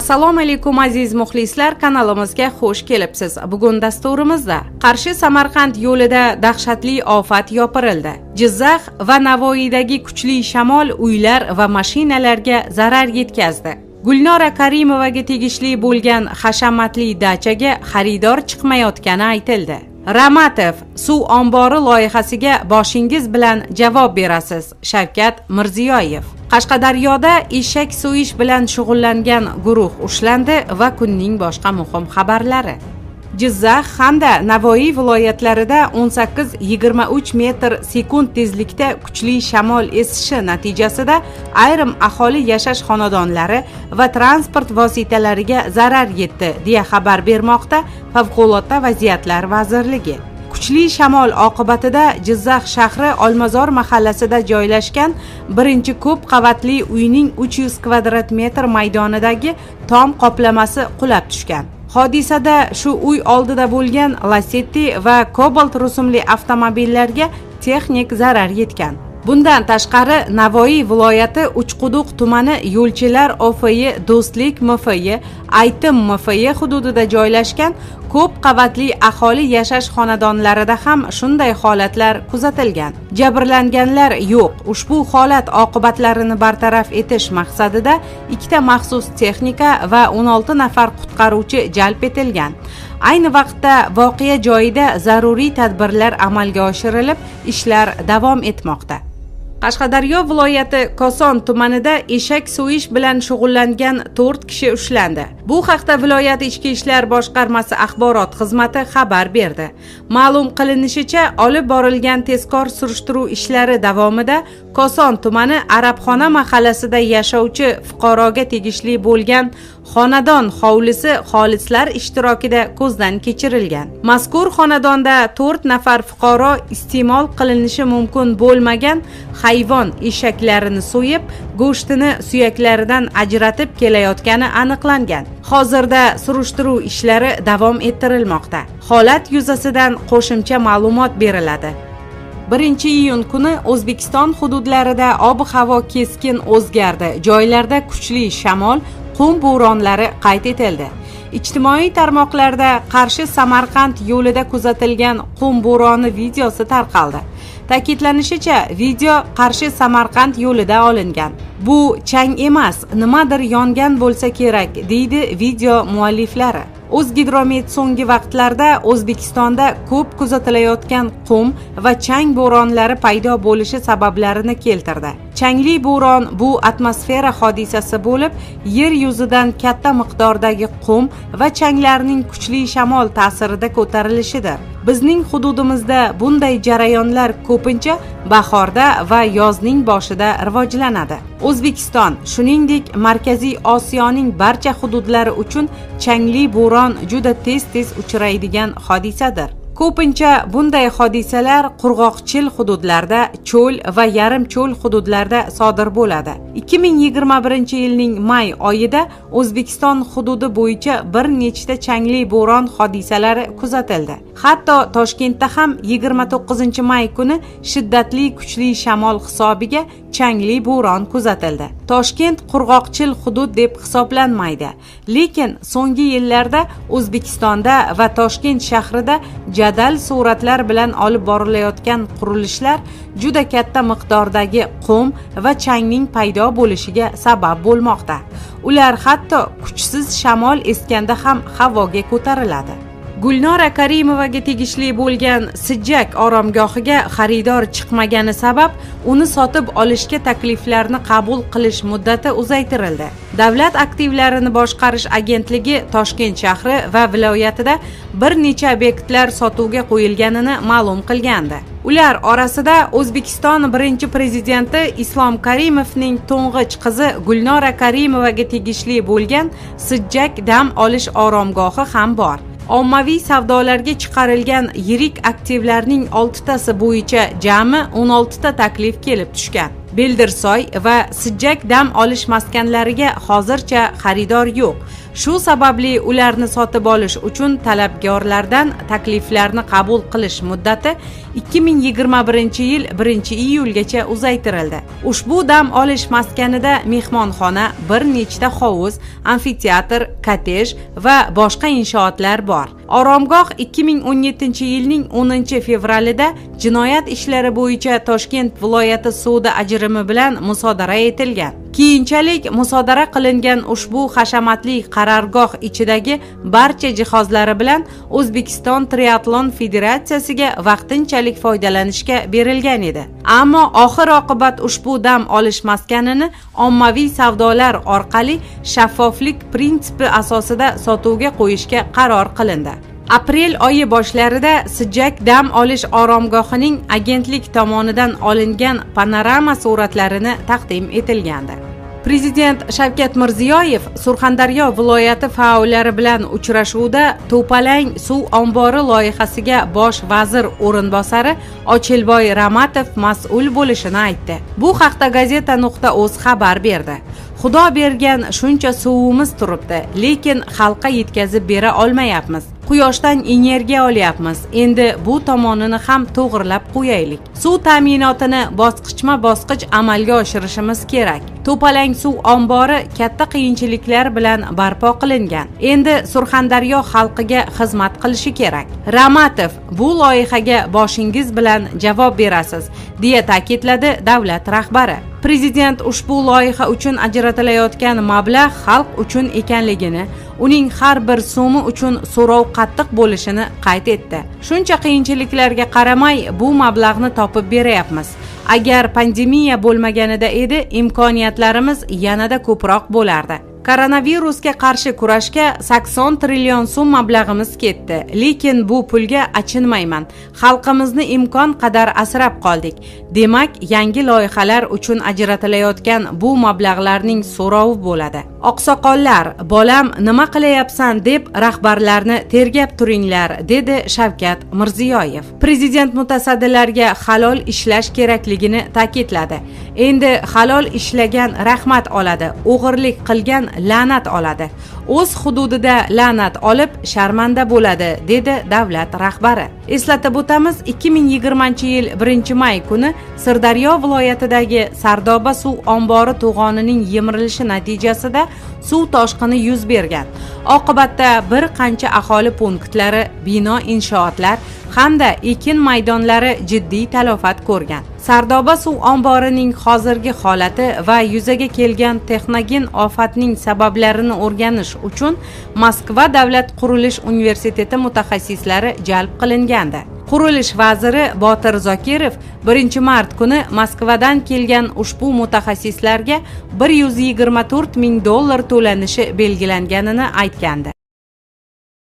Assalomu alaykum aziz muxlislar, kanalimizga xush kelibsiz. Bugun dasturimizda Qarshi Samarqand yo'lida dahshatli ofat yopirildi. Jizzax va Navoiydagi kuchli shamol uylar va mashinalarga zarar yetkazdi. Gulnora Karimovaga tegishli bo'lgan hashamatli dachaga xaridor chiqmayotgani aytildi. Ramatov suv ombori loyihasiga boshingiz bilan javob berasiz. Shavkat Mirziyoyev. Qashqadaryoda eshak so'yish bilan shug'ullangan guruh ushlandi va kunning boshqa muhim xabarlari. Jizzax hamda Navoiy viloyatlarida 18-23 metr sekund tezlikda kuchli shamol esishi natijasida ayrim aholi yashash xonadonlari va transport vositalariga zarar yetdi, deya xabar bermoqda Favqulodda vaziyatlar vazirligi. Kuchli shamol oqibatida Jizzax shahri Olmazor mahallasida joylashgan birinchi ko'p qavatli uyning 300 kvadrat metr maydonidagi tom qoplamasi qulab tushgan. Hodisada shu uy oldida bo'lgan Lacetti va Cobalt rusumli avtomobillarga texnik zarar yetgan. Bundan tashqari Navoiy viloyati Uchquduq tumani Yo'lchilar OFY, Do'stlik MFY, Aytim MFY hududida joylashgan ko'p qavatli aholi yashash xonadonlarida ham shunday holatlar kuzatilgan. Jabrlanganlar yo'q. Ushbu holat oqibatlarini bartaraf etish maqsadida 2 maxsus texnika va 16 nafar qutqaruvchi jalb etilgan. Ayni vaqtda voqea joyida zaruriy tadbirlar amalga oshirilib, ishlar davom etmoqda. Qashqadaryo viloyati Koson tumanida eshak so'yish bilan shug'ullangan 4 kishi ushlandi. Bu haqda viloyat ichki ishlar boshqarmasi axborot xizmati xabar berdi. Ma'lum qilinishicha, olib borilgan tezkor surishtiruv ishlari davomida Koson tumani Arabxona mahallasida yashovchi fuqaroga tegishli bo'lgan xonadon hovlisi xolislar ishtirokida ko'zdan kechirilgan. Mazkur xonadonda 4 nafar fuqaro iste'mol qilinishi mumkin bo'lmagan hayvon eshaklarini so'yib, go'shtini suyaklaridan ajratib kelayotgani aniqlangan. Hozirda surishtiruv ishlari davom ettirilmoqda. Holat yuzasidan qo'shimcha ma'lumot beriladi. 1-iyun kuni O'zbekiston hududlarida ob-havo keskin o'zgardi. Joylarda kuchli shamol, qum bo'ronlari qayd etildi. Ijtimoiy tarmoqlarda Qarshi Samarqand yo'lida kuzatilgan qum bo'roni videosi tarqaldi. Ta'kidlanishicha, video Qarshi Samarqand yo'lida olingan. Bu chang emas, nimadir yongan bo'lsa kerak, deydi video mualliflari. O'zgidromet so'nggi vaqtlarda O'zbekistonda ko'p kuzatilayotgan qum va chang bo'ronlari paydo bo'lishi sabablarini keltirdi. Changli bo'ron bu atmosfera hodisasi bo'lib, yer yuzidan katta miqdordagi qum va changlarning kuchli shamol ta'sirida ko'tarilishidir. Bizning hududimizda bunday jarayonlar ko'pincha bahorda va yozning boshida rivojlanadi. O'zbekiston, shuningdek, Markaziy Osiyoning barcha hududlari uchun changli bo'ron juda tez uchraydigan hodisadir. Ko'pincha bunday hodisalar qurg'oqchil hududlarda, cho'l va yarim cho'l hududlarda sodir bo'ladi. 2021-yilning may oyida O'zbekiston hududi bo'yicha bir nechta changli bo'ron hodisalari kuzatildi. Hatto Toshkentda ham 29-may kuni shiddatli kuchli shamol hisobiga changli bo'ron kuzatildi. Toshkent qurg'oqchil hudud deb hisoblanmaydi, lekin so'nggi yillarda O'zbekistonda va Toshkent shahrida jadal suratlar bilan olib borilayotgan qurilishlar juda katta miqdordagi qum va changning paydo bo'lishiga sabab bo'lmoqda. Ular hatto kuchsiz shamol esganda ham havoga ko'tariladi. Gulnora Karimovaga tegishli bo'lgan Sijjak oromgohiga xaridor chiqmagani sabab uni sotib olishga takliflarni qabul qilish muddati uzaytirildi. Davlat aktivlarini boshqarish agentligi Toshkent shahri va viloyatida bir necha obyektlar sotuvga qo'yilganini ma'lum qilgandi. Ular orasida O'zbekiston birinchi prezidenti Islom Karimovning to'ng'ich qizi Gulnora Karimovaga tegishli bo'lgan Sijjak dam olish oromgohi ham bor. Ommaviy savdolarga chiqarilgan yirik aktivlarning 6tasi bo'yicha jami 16 ta taklif kelib tushgan. Beldirsoy va Sijjak dam olish maskanlariga hozircha xaridor yo'q. Shu sababli ularni sotib olish uchun talabgorlardan takliflarni qabul qilish muddati 2021-yil 1-iyulgacha uzaytirildi. Ushbu dam olish maskanida mehmonxona, bir nechta hovuz, amfiteatr, kottej va boshqa inshootlar bor. Oromgoh 2017-yilning 10-fevralida jinoyat ishlari bo'yicha Toshkent viloyati sudi ajrimi bilan musodara etilgan. Keyinchalik musodara qilingan ushbu hashamatli qarorgoh ichidagi barcha jihozlari bilan O'zbekiston Triatlon Federatsiyasiga vaqtinchalik foydalanishga berilgan edi. Ammo oxir-oqibat ushbu dam olish maskanini ommaviy savdolar orqali shaffoflik prinsipi asosida sotuvga qo'yishga qaror qilindi. Aprel oyi boshlarida Sijjak dam olish oromgohining agentlik tomonidan olingan panorama suratlarini taqdim etilgandi. Prezident Shavkat Mirziyoyev Surxondaryo viloyati faollari bilan uchrashuvda To'palang suv ombori loyihasiga bosh vazir o'rinbosari Ochilboy Ramatov mas'ul bo'lishini aytdi. Bu haqda gazeta.uz xabar berdi. Xudo bergan shuncha suvimiz turibdi, lekin xalqqa yetkazib bera olmayapmiz. Quyoshdan energiya olyapmiz. Endi bu tomonini ham to'g'rilab qo'yaylik. Suv ta'minotini bosqichma-bosqich amalga oshirishimiz kerak. To'palang suv ombori katta qiyinchiliklar bilan barpo qilingan. Endi Surxondaryo xalqiga xizmat qilishi kerak. Ramatov, bu loyihaga boshingiz bilan javob berasiz, deya ta'kidladi davlat rahbari. Prezident ushbu loyiha uchun ajratilayotgan mablag' xalq uchun ekanligini, uning har bir so'mi uchun so'rov qattiq bo'lishini qayd etdi. Shuncha qiyinchiliklarga qaramay bu mablag'ni topib beryapmiz. Agar pandemiya bo'lmaganida edi, imkoniyatlarimiz yanada ko'proq bo'lardi. Koronavirusga qarshi kurashga 80 trillion so'm mablag'imiz ketdi, lekin bu pulga achinmayman. Xalqimizni imkon qadar asrab qoldik. Demak, yangi loyihalar uchun ajratilayotgan bu mablag'larning so'rovi bo'ladi. Oqsoqollar, bolam nima qilyapsan deb rahbarlarni tergab turinglar, dedi Shavkat Mirziyoyev. Prezident mutasaddilarga halol ishlash kerakligini ta'kidladi. Endi halol ishlagan rahmat oladi, o'g'irlik qilgan la'nat oladi. O'z hududida la'nat olib sharmanda bo'ladi, dedi davlat rahbari. Eslatib o'tamiz, 2020-yil 1-may kuni Sirdaryo viloyatidagi Sardoba suv ombori to'g'onining yemirilishi natijasida suv toshqini yuz bergan. Oqibatda bir qancha aholi punktlari, bino inshootlar hamda ekin maydonlari jiddiy talofat ko'rgan. Sardoba suv omborining hozirgi holati va yuzaga kelgan texnogen ofatning sabablarini o'rganish uchun Moskva davlat qurilish universiteti mutaxassislari jalb qilingandi. Qurilish vaziri Botir Zokirov 1-mart kuni Moskvadan kelgan ushbu mutaxassislarga $124 ming to'lanishi belgilanganini aytgandi.